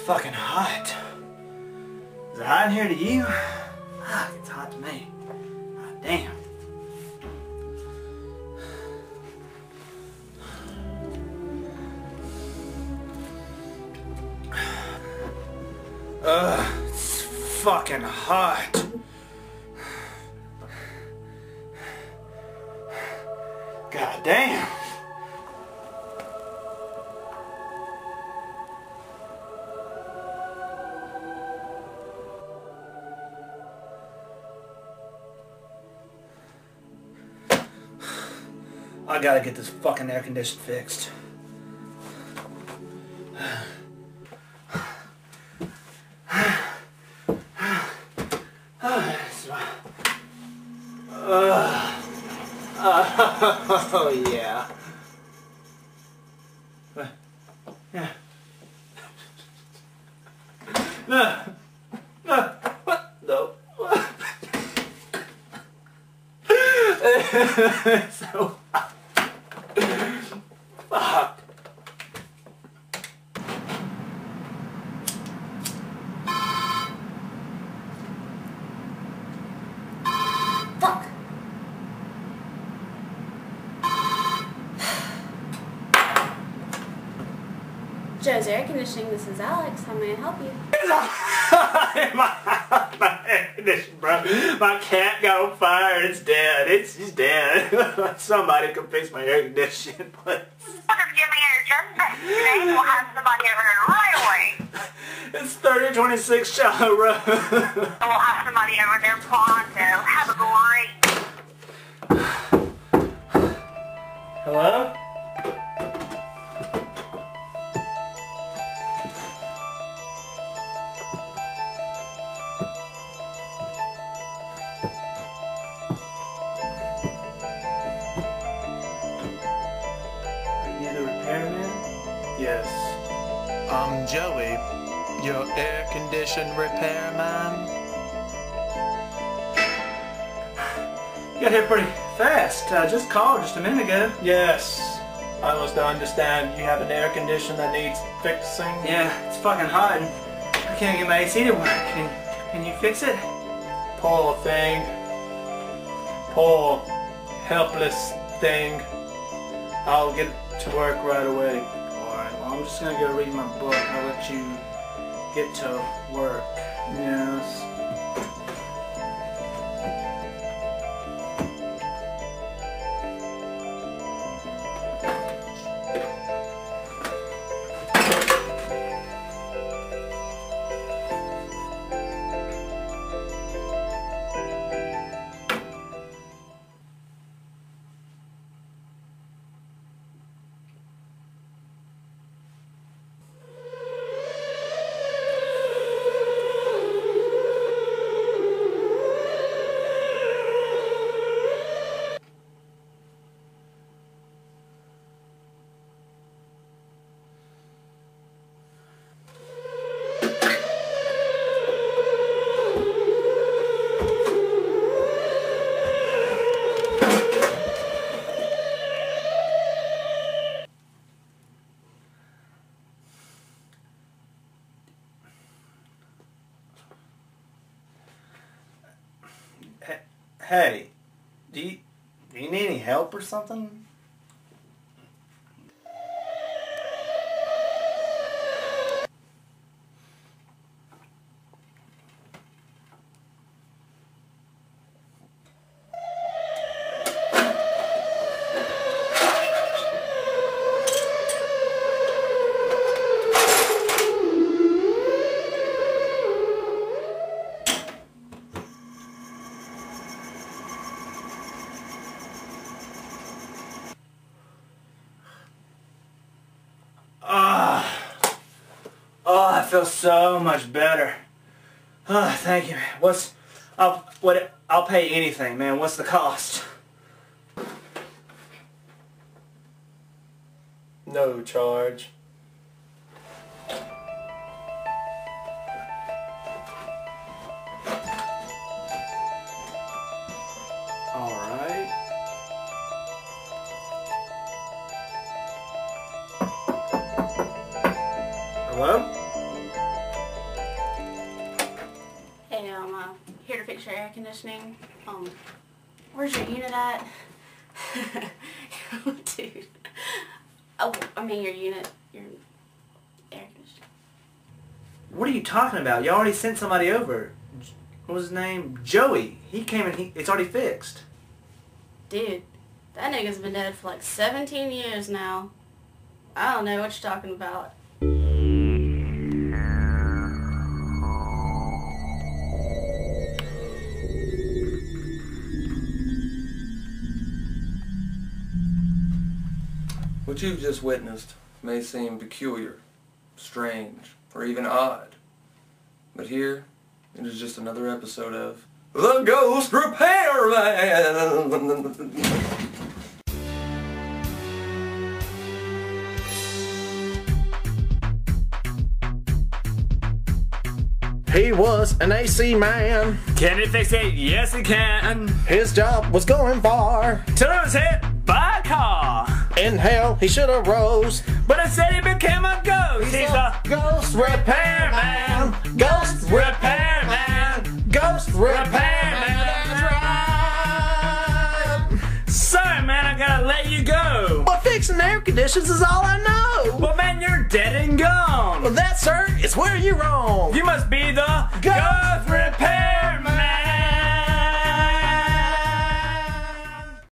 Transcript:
fucking hot. Is it hot in here to you? Ah, it's hot to me. God damn. It's fucking hot. God damn. I gotta get this fucking air conditioner fixed. Oh yeah. Yeah. No. No. What? No. So. Fuck. Fuck. Joe's Air Conditioning, this is Alex. How may I help you? my air conditioner, bro. My cat got on fire and it's dead. She's dead. Somebody can fix my air conditioning, please. Just give me your address today. We'll have somebody over there right away. It's 3026 Shallow Road. We'll have somebody over there pronto. Have a great. Hello? Are you the repairman? Yes. I'm Joey, your air condition repairman. You got here pretty fast. I just called just a minute ago. Yes, I was to understand you have an air conditioner that needs fixing. Yeah, it's fucking hot and I can't get my AC to work. Can you fix it? Poor thing. Poor, helpless thing. I'll get to work right away. Alright, well I'm just gonna go read my book. I'll let you get to work. Yes. Hey, do you need any help or something? Oh, I feel so much better. Oh, thank you. I'll pay anything, man. What's the cost? No charge. Alright. Hello? air conditioning. Where's your unit at? Dude. Oh, I mean your unit, your air conditioning. What are you talking about? You already sent somebody over. What was his name? Joey. He came and it's already fixed. Dude, that nigga's been dead for like 17 years now. I don't know what you're talking about. What you've just witnessed may seem peculiar, strange, or even odd. But here, it is just another episode of The Ghost Repairman! He was an AC man. Can he fix it? Yes, he can. His job was going far. Till it was hit by a car. In hell, he should have rose. But instead he became a ghost. He's a ghost repairman. Ghost repairman. Ghost repairman. That's right. Sorry, man, I gotta let you go. But fixing air conditions is all I know. Well, man, you're dead and gone. Well, that, sir, is where you're wrong. You must be the